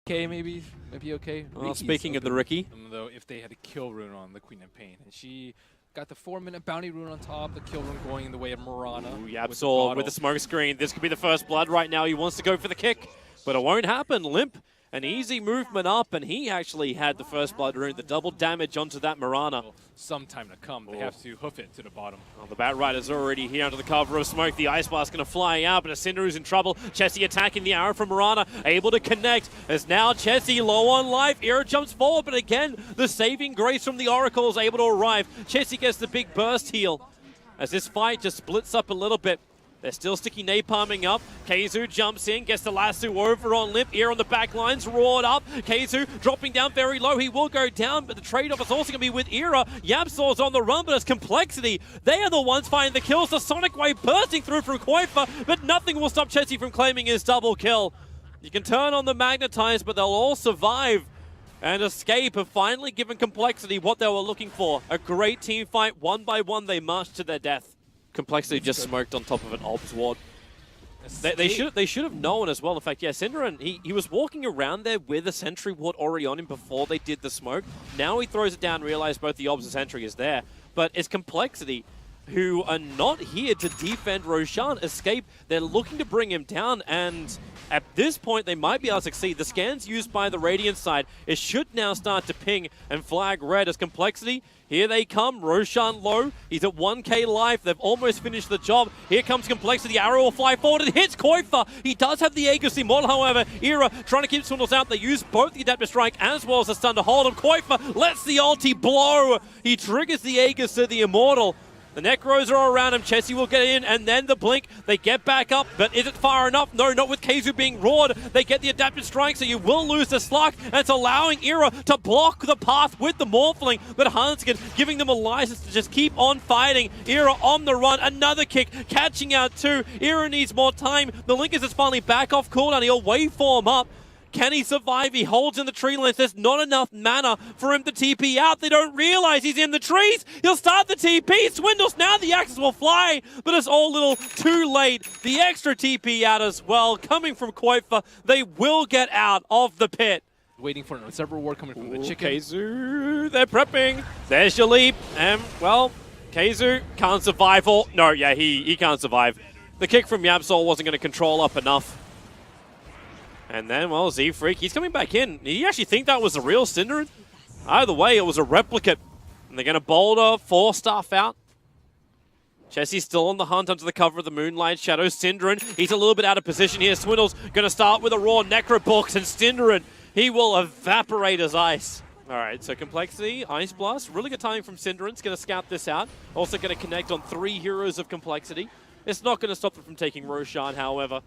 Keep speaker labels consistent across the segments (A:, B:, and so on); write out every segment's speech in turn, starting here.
A: Okay, maybe okay.
B: Well,
A: Ricky's
B: speaking of the
A: open,
B: Ricky.
A: though, if they had a kill rune on the Queen of Pain, and she got the 4-minute bounty rune on top, the kill rune going in the way of Marana.
B: Ooh, Yapsor with the smoke screen. This could be the first blood right now. He wants to go for the kick, but it won't happen. Limp, an easy movement up, and he actually had the first blood rune, the double damage onto that Marana.
A: Some time to come. They have to hoof it to the bottom.
B: Well, the Bat Rider's already here under the cover of smoke. The Ice Blast going to fly out, but Ascenderu's in trouble. Chessie attacking the arrow from Marana, able to connect. As now Chessie low on life. Era jumps forward, but again, the saving grace from the Oracle is able to arrive. Chessie gets the big burst heal as this fight just splits up a little bit. They're still sticky napalming up. Keizu jumps in, gets the lasso over on Limp. Ear on the back lines, roared up. Keizu dropping down very low. He will go down, but the trade-off is also going to be with Era. Yapsor's on the run, but it's compLexity. They are the ones finding the kills. The Sonic Wave bursting through from Koifa, but nothing will stop Chessie from claiming his double kill. You can turn on the Magnetize, but they'll all survive. And Escape have finally given compLexity what they were looking for. A great team fight. One by one, they marched to their death. compLexity just smoked on top of an Obs ward. They should have known as well. In fact, yeah, Synderen, he was walking around there with a sentry ward already on him before they did the smoke. Now he throws it down, realized both the Obs and sentry is there. But it's compLexity who are not here to defend Roshan. Escape, they're looking to bring him down, and at this point, they might be able to succeed. The scans used by the Radiant side, it should now start to ping and flag red as compLexity. Here they come, Roshan low. He's at 1k life. They've almost finished the job. Here comes compLexity. The arrow will fly forward. It hits Koifa. He does have the Aegis Immortal, however. Era trying to keep Swindles out. They use both the Adaptive Strike as well as the stun to hold him. Koifa lets the ulti blow. He triggers the Aegis to the Immortal. The Necros are around him. Chessie will get in, and then the blink. They get back up, but is it far enough? No, not with Keizu being roared. They get the adaptive strike, so you will lose the Slug, and it's allowing Era to block the path with the Morphling, but Hanskin giving them a license to just keep on fighting. Era on the run, another kick, catching out two. Era needs more time. The Linkers is finally back off cooldown. He'll waveform up. Can he survive? He holds in the tree lines. There's not enough mana for him to TP out. They don't realize he's in the trees. He'll start the TP. Swindles now. The axes will fly, but it's all a little too late. The extra TP out as well. Coming from Koifa, they will get out of the pit.
A: Waiting for an several ward coming from the chicken.
B: Keizu, they're prepping. There's your leap. And, well, Keizu can't survive. Or no, yeah, he can't survive. The kick from Yapsor wasn't going to control up enough. And then, well, Z-Freak, he's coming back in. Did you actually think that was the real Synderen? Either way, it was a replicate. And they're going to boulder 4-staff out. Chessie's still on the hunt under the cover of the Moonlight Shadow. Synderen, he's a little bit out of position here. Swindle's going to start with a raw Necrobox, and Synderen, he will evaporate as ice. All right, so compLexity, Ice Blast, really good timing from Synderen. It's going to scout this out. Also going to connect on 3 heroes of compLexity. It's not going to stop them from taking Roshan, however.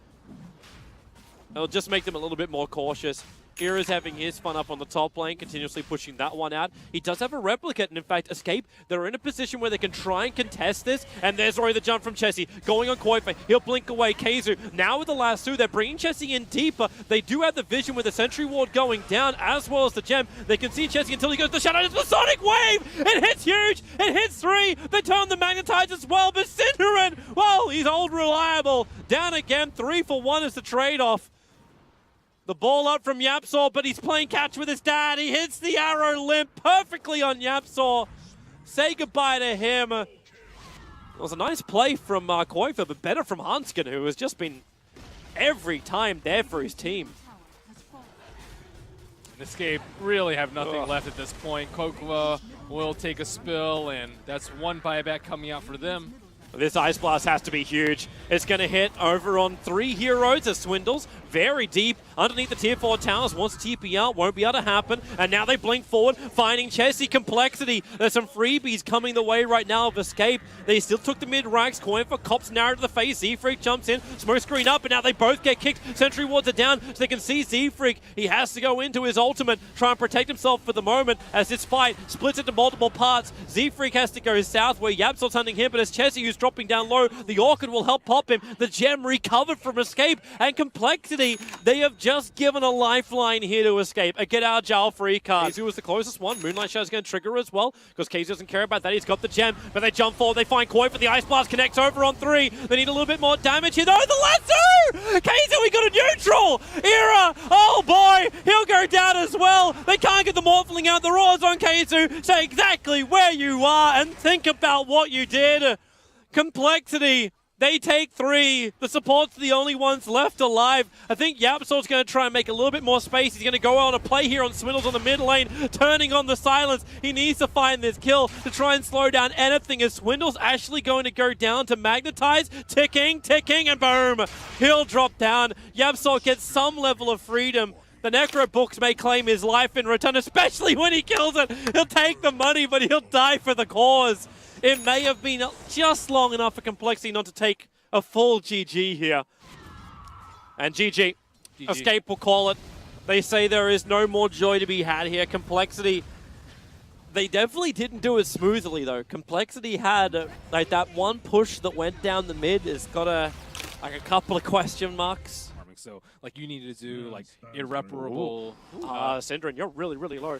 B: It'll just make them a little bit more cautious. Era's having his fun up on the top lane, continuously pushing that one out. He does have a replicate, and in fact, Escape, they're in a position where they can try and contest this, and there's already the jump from Chessie. Going on Koifa, he'll blink away. Keizu, now with the lasso, they're bringing Chessie in deeper. They do have the vision with the Sentry Ward going down, as well as the gem. They can see Chessie until he goes to Shadow. It's the Sonic Wave! It hits huge! It hits 3! They turn the Magnetize as well, but Synderen, well, he's old reliable. Down again, 3 for 1 is the trade-off. The ball up from Yapsor, but he's playing catch with his dad. He hits the arrow Limp perfectly on Yapsor. Say goodbye to him. It was a nice play from Koifa, but better from Hanskin, who has just been every time there for his team.
A: Escape really have nothing left at this point. Kokva will take a spill, and that's one buyback coming out for them.
B: This Ice Blast has to be huge. It's going to hit over on 3 heroes as Swindles. Very deep underneath the tier 4 towers. Wants TP out. Won't be able to happen. And now they blink forward, finding Chessie. compLexity. There's some freebies coming the way right now of Escape. They still took the mid-ranks. Koifa cops narrow to the face. Z-Freak jumps in. Smoke screen up, and now they both get kicked. Sentry wards are down, so they can see Z-Freak. He has to go into his ultimate, try and protect himself for the moment as this fight splits into multiple parts. Z-Freak has to go south where Yapsor's hunting him, but it's Chessie who's dropping down low. The Orchid will help pop him. The gem recovered from Escape, and compLexity, they have just given a lifeline here to Escape. A get out jail free card. Keizu was the closest one. Moonlight Shadow's going to trigger as well, because Keizu doesn't care about that. He's got the gem, but they jump forward. They find Koifa. The Ice Blast connects over on 3. They need a little bit more damage here. Oh, the lasso! Keizu, he got a neutral! Era! Oh boy! He'll go down as well! They can't get the Morphling out. The Roars on Keizu. Say exactly where you are and think about what you did. compLexity. They take 3. The support's the only ones left alive. I think YapzOr's going to try and make a little bit more space. He's going to go on a play here on Swindles on the mid lane, turning on the silence. He needs to find this kill to try and slow down anything. Is Swindles actually going to go down to magnetize? Ticking, and boom! He'll drop down. YapzOr gets some level of freedom. The Necro books may claim his life in return, especially when he kills it. He'll take the money, but he'll die for the cause. It may have been just long enough for compLexity not to take a full GG here. And GG. Escape will call it. They say there is no more joy to be had here. compLexity, they definitely didn't do it smoothly though. compLexity had like that one push that went down the mid. It's got a couple of question marks.
A: So, like, you needed to do, like, irreparable...
B: Synderen, you're really, really low.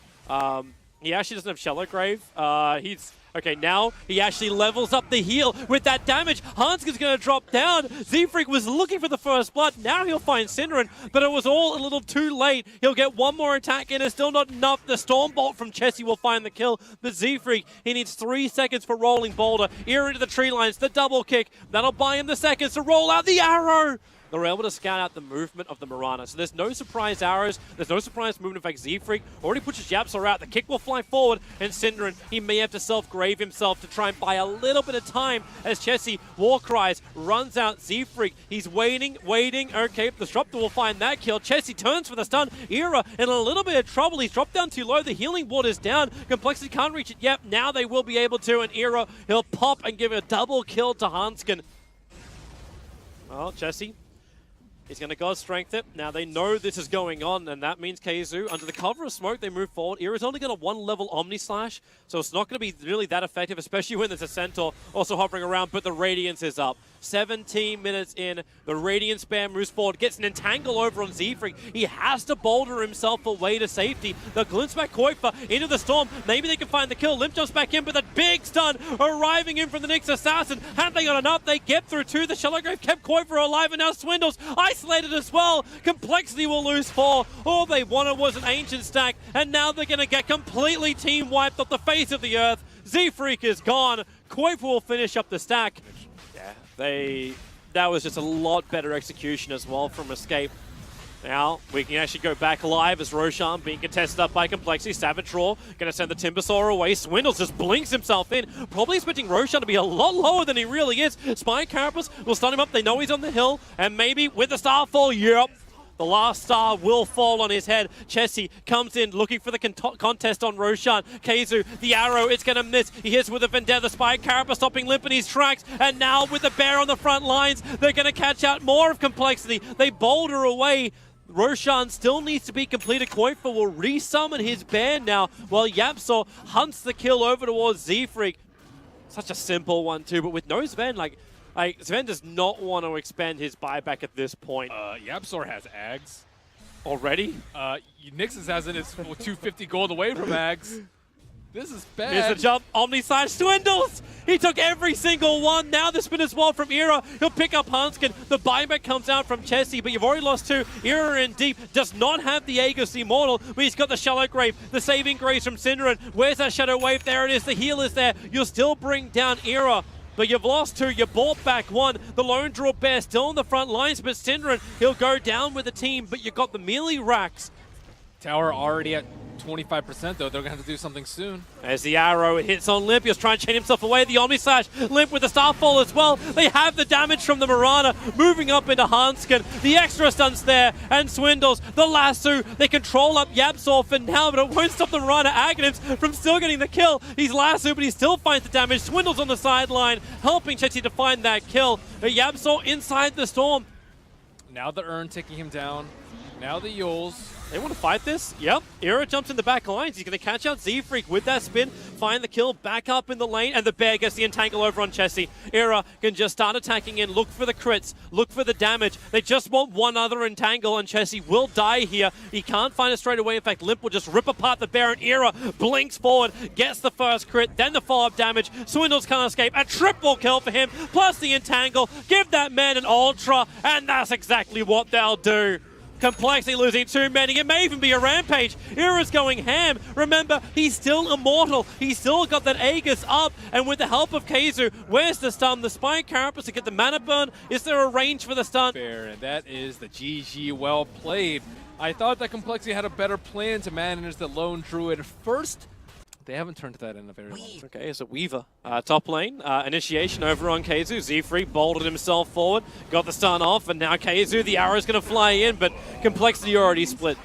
B: He actually doesn't have Shallow Grave. Okay, now he actually levels up the heal with that damage. Hanskin's going to drop down. Z-Freak was looking for the first blood. Now he'll find Synderen, but it was all a little too late. He'll get one more attack in. It's still not enough. The Stormbolt from Chessie will find the kill. But Z-Freak, he needs 3 seconds for Rolling Boulder. Ear into the tree lines, the double kick. That'll buy him the seconds to roll out the arrow. They're able to scout out the movement of the Mirana. So there's no surprise arrows. There's no surprise movement effect. Z-Freak already pushes YapzOr out. The kick will fly forward. And Synderen, he may have to self-grave himself to try and buy a little bit of time as Chessie, War Cries, runs out Z-Freak. He's waiting. Okay, the Disruptor will find that kill. Chessie turns for the stun. Era in a little bit of trouble. He's dropped down too low. The healing ward is down. compLexity can't reach it yet. Now they will be able to. And Era, he'll pop and give a double kill to Hanskin. Well, Chessie, he's going to God Strength it. Now they know this is going on, and that means Keizu, under the cover of smoke, they move forward. Era's only got a 1-level Omni Slash, so it's not going to be really that effective, especially when there's a Centaur also hovering around, but the Radiance is up. 17 minutes in, the Radiance Bear moves forward, gets an entangle over on Z-Freak. He has to boulder himself away to safety. The glimpse back Kuiper into the storm. Maybe they can find the kill. Limp jumps back in, but that big stun arriving in from the Nyx Assassin. Had they got enough, they get through too. The Shallow Grave kept Kuiper alive, and now Swindles isolated as well. compLexity will lose 4. All they wanted was an Ancient stack, and now they're going to get completely team wiped off the face of the earth. Z-Freak is gone. Kuiper will finish up the stack. That was just a lot better execution as well from Escape. Now, we can actually go back live as Roshan being contested up by compLexity. Savage Roar going to send the Timbersaw away. Swindles just blinks himself in. Probably expecting Roshan to be a lot lower than he really is. Spy Carapace will stun him up. They know he's on the hill. And maybe with the Starfall, yep, the last star will fall on his head. Chessie comes in looking for the contest on Roshan. Keizu, the arrow, it's going to miss. He hits with a Vendetta. Spy Carapace stopping Limp in his tracks. And now with the Bear on the front lines, they're going to catch out more of compLexity. They boulder away. Roshan still needs to be completed. Kuiper will resummon his band now while YapzOr hunts the kill over towards Z-Freak. Such a simple one too, but with no Sven, like Sven does not want to expend his buyback at this point.
A: YapzOr has Ags.
B: Already?
A: Nix's has it. It's 250 gold away from Ags. This is bad.
B: Here's the jump. Omni Slash Swindles. He took every single one. Now the spin as well from Era. He'll pick up Hanskin. The buyback comes out from Chessie, but you've already lost 2. Era in deep. Does not have the Aegis Immortal, but he's got the Shallow Grave. The saving grace from Synderen. Where's that Shadow Wave? There it is. The heal is there. You'll still bring down Era. But you've lost 2, you bought back 1. The Lone Draw Bear still on the front lines, but Synderen, he'll go down with the team, but you've got the melee racks.
A: Tower already at 25% though. They're going to have to do something soon.
B: As the arrow, it hits on Limp. He's trying to chain himself away. The Omni Slash. Limp with the Starfall as well. They have the damage from the Mirana moving up into Hanskin. The extra stunts there. And Swindles. The lasso. They control up YapzOr for now, but it won't stop the Mirana Aghanims from still getting the kill. He's lasso, but he still finds the damage. Swindles on the sideline, helping Chessie to find that kill. YapzOr inside the storm.
A: Now the Urn taking him down. Now the Yules.
B: They want to fight this? Yep. Era jumps in the back lines. He's going to catch out Z-Freak with that spin, find the kill, back up in the lane, and the Bear gets the entangle over on Chessie. Era can just start attacking in, look for the crits, look for the damage. They just want one other entangle, and Chessie will die here. He can't find it straight away. In fact, Limp will just rip apart the Bear, and Era blinks forward, gets the first crit, then the follow-up damage. Swindles can't escape. A triple kill for him, plus the entangle. Give that man an ultra, and that's exactly what they'll do. compLexity losing too many. It may even be a rampage. Ira's going ham. Remember, he's still immortal. He's still got that Aegis up. And with the help of Keizu, where's the stun? The Spine Carapace to get the mana burn. Is there a range for the stun?
A: Fair, and that is the GG. Well played. I thought that compLexity had a better plan to manage the lone druid first. They haven't turned to that in a very long time.
B: Okay, it's a Weaver. Top lane, initiation over on Keizu. Z-Freak bolted himself forward, got the stun off, and now Keizu, the arrow's going to fly in, but compLexity already split.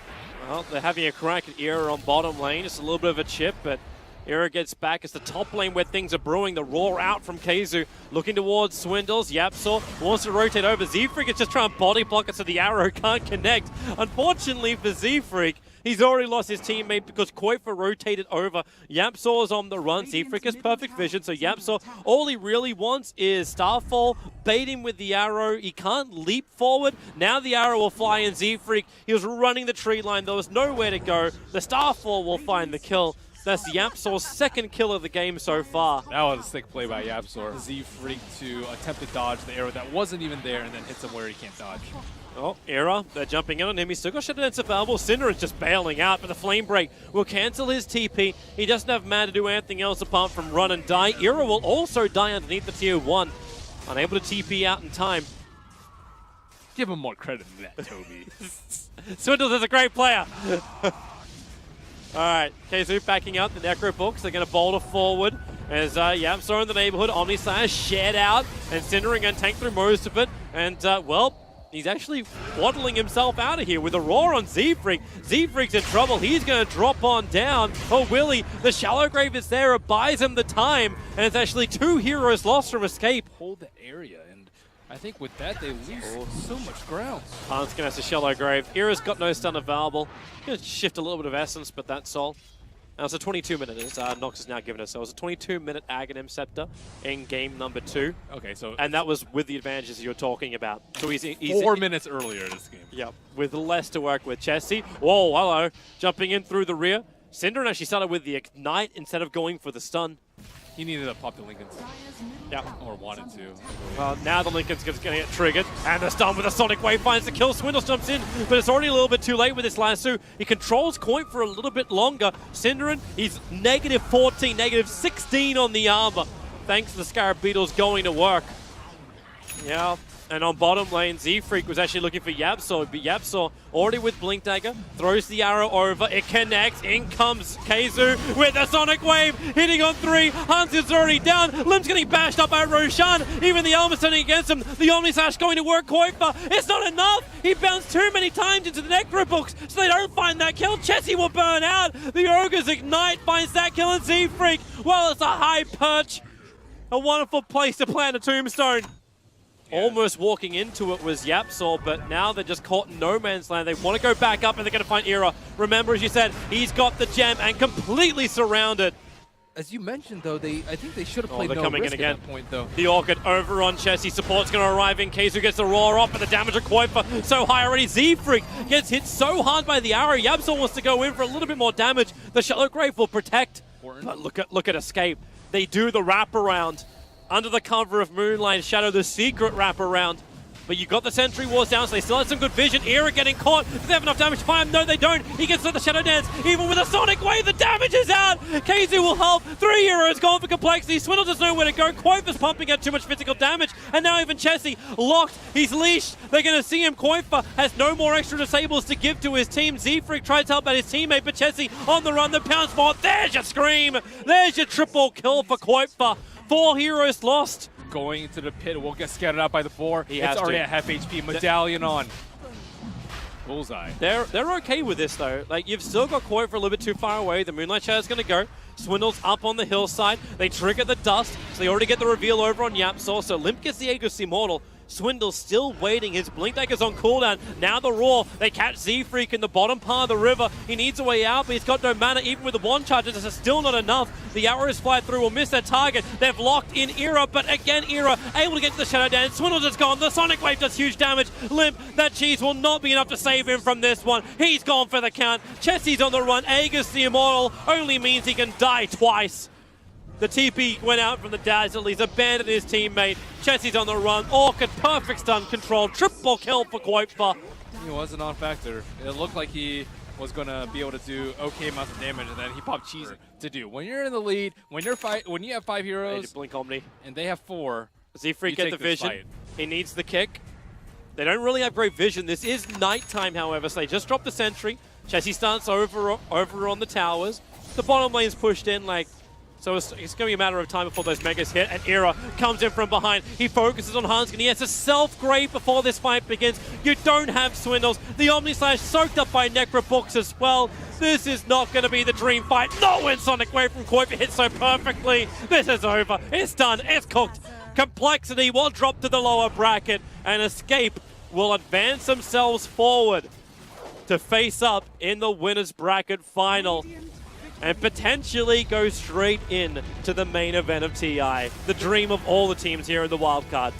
B: Well, they're having a crack at Ira on bottom lane. It's a little bit of a chip, but Ira gets back. It's the top lane where things are brewing. The roar out from Keizu, looking towards Swindles. YapzOr wants to rotate over. Z-Freak is just trying to body block it so the arrow can't connect. Unfortunately for Z-Freak, he's already lost his teammate because Koifa rotated over. YapzOr's on the run. Z-Freak has perfect vision, so YapzOr, all he really wants is Starfall, bait him with the arrow. He can't leap forward. Now the arrow will fly in. Z-Freak, he was running the tree line. There was nowhere to go. The Starfall will find the kill. That's YapzOr's second kill of the game so far.
A: That was a sick play by YapzOr. Z-Freak to attempt to dodge the arrow that wasn't even there and then hits him where he can't dodge.
B: Oh, Ira, they're jumping in on him. He's still got Shadow Dance available. Cinder is just bailing out, but the Flame Break will cancel his TP. He doesn't have mana to do anything else apart from run and die. Ira will also die underneath the tier 1. Unable to TP out in time.
A: Give him more credit than that, Toby.
B: Swindles is a great player. All right, Keizu backing out the Necro Books. They're going to boulder forward as YapzOr in the neighborhood. Omnislayer shared out, and Cindering going to tank through most of it. And, well, he's actually waddling himself out of here with a roar on Z-Freak. Z-Freak's in trouble. He's going to drop on down. Oh, Willie, the Shallow Grave is there. It buys him the time, and it's actually 2 heroes lost from escape.
A: Hold the area, and I think with that, they lose so much ground.
B: Hunt's going to have to Shallow Grave. Ira's got no stun available. Going to shift a little bit of essence, but that's all. Now it's a 22-minute, Nox has now given us. So it was a 22-minute Aghanim Scepter in game number 2.
A: Okay, so...
B: And that was with the advantages you're talking about. So he's
A: 4 minutes earlier this game.
B: Yep, with less to work with. Chessie, whoa, hello, jumping in through the rear. Synderen actually started with the Ignite instead of going for the stun.
A: He needed to pop the Linken's.
B: Yeah.
A: Or wanted to.
B: Well, now the Linken's going to get triggered, and the stun with a Sonic Wave finds the kill. Swindles jumps in, but it's already a little bit too late with this lasso. He controls Coin for a little bit longer. Synderen, he's -14, -16 on the armor, thanks to the Scarab Beetles going to work. Yeah. And on bottom lane, Z-Freak was actually looking for YapzOr, but YapzOr already with Blink Dagger, throws the arrow over, it connects, in comes Keizu with a Sonic Wave, hitting on 3, Hans is already down, Lim's getting bashed up by Roshan, even the armor turning against him, the Omnislash going to work, Koifa, it's not enough, he bounced too many times into the Necro Books, so they don't find that kill, Chessie will burn out, the Ogre's Ignite finds that kill, and Z-Freak, well, it's a high perch, a wonderful place to plant a tombstone. Yeah. Almost walking into it was YapzOr, but now they're just caught in no man's land. They want to go back up, and they're going to find Ira. Remember, as you said, he's got the gem and completely surrounded.
A: As you mentioned, though, I think they should have played
B: they're
A: no
B: coming
A: risk
B: in again.
A: At that point, though.
B: The Orchid over on Chessie. Support's going to arrive in case who gets the roar off, but the damage of Koifa so high already. Z-Freak gets hit so hard by the arrow. YapzOr wants to go in for a little bit more damage. The Shallow Grave will protect. But look at Escape. They do the wraparound. Under the cover of Moonlight Shadow, the secret wraparound. But you got the Sentry Wars down, so they still had some good vision. Ira getting caught. Do they have enough damage to find him? No, they don't. He gets to the Shadow Dance. Even with a Sonic Wave, the damage is out. Keizu will help. 3 heroes gone for compLexity. Swindle doesn't know where to go. Koifa's pumping out too much physical damage. And now even Chessie locked. He's leashed. They're going to see him. Koifa has no more extra disables to give to his team. Z-Freak tried to help out his teammate, but Chessie on the run. The pound spot. There's your scream. There's your triple kill for Koifa. 4 heroes lost.
A: Going into the pit, will get scattered out by the 4. It's already at half HP. Medallion on. Bullseye.
B: They're okay with this, though. Like, you've still got Koi for a little bit too far away. The Moonlight Shadow's going to go. Swindle's up on the hillside. They trigger the dust, so they already get the reveal over on YapzOr. So Limp gets the Aegis Immortal. Swindle's still waiting. His Blink Dagger's on cooldown. Now the roar. They catch Z-Freak in the bottom part of the river. He needs a way out, but he's got no mana. Even with the wand charges, this is still not enough. The arrows fly through, will miss their target. They've locked in Ira, but again, Ira able to get to the Shadow Dance. Swindle just gone. The Sonic Wave does huge damage. Limp, that cheese will not be enough to save him from this one. He's gone for the count. Chessie's on the run. Aegis the Immortal only means he can die twice. The TP went out from the Dazzle. He's abandoned his teammate. Chessie's on the run. Orchid, perfect stun control. Triple kill for Koifa.
A: He was a non-factor. It looked like he was going to be able to do okay amounts of damage, and then he popped cheese to do. When you're in the lead, when you have 5 heroes,
B: Blink Omni.
A: and they have 4,
B: Z-Freak get the vision. He needs the kick. They don't really have great vision. This is nighttime, however, so they just dropped the sentry. Chessie starts over on the towers. The bottom lane's pushed in, so it's going to be a matter of time before those megas hit, and Era comes in from behind. He focuses on Hanskin. He has a self-grave before this fight begins. You don't have Swindles. The Omnislash soaked up by Necrobooks as well. This is not going to be the dream fight. No when Sonic Wave from Koiva hits so perfectly. This is over. It's done. It's cooked. compLexity will drop to the lower bracket, and Escape will advance themselves forward to face up in the winner's bracket final and potentially go straight in to the main event of TI, the dream of all the teams here in the wildcard.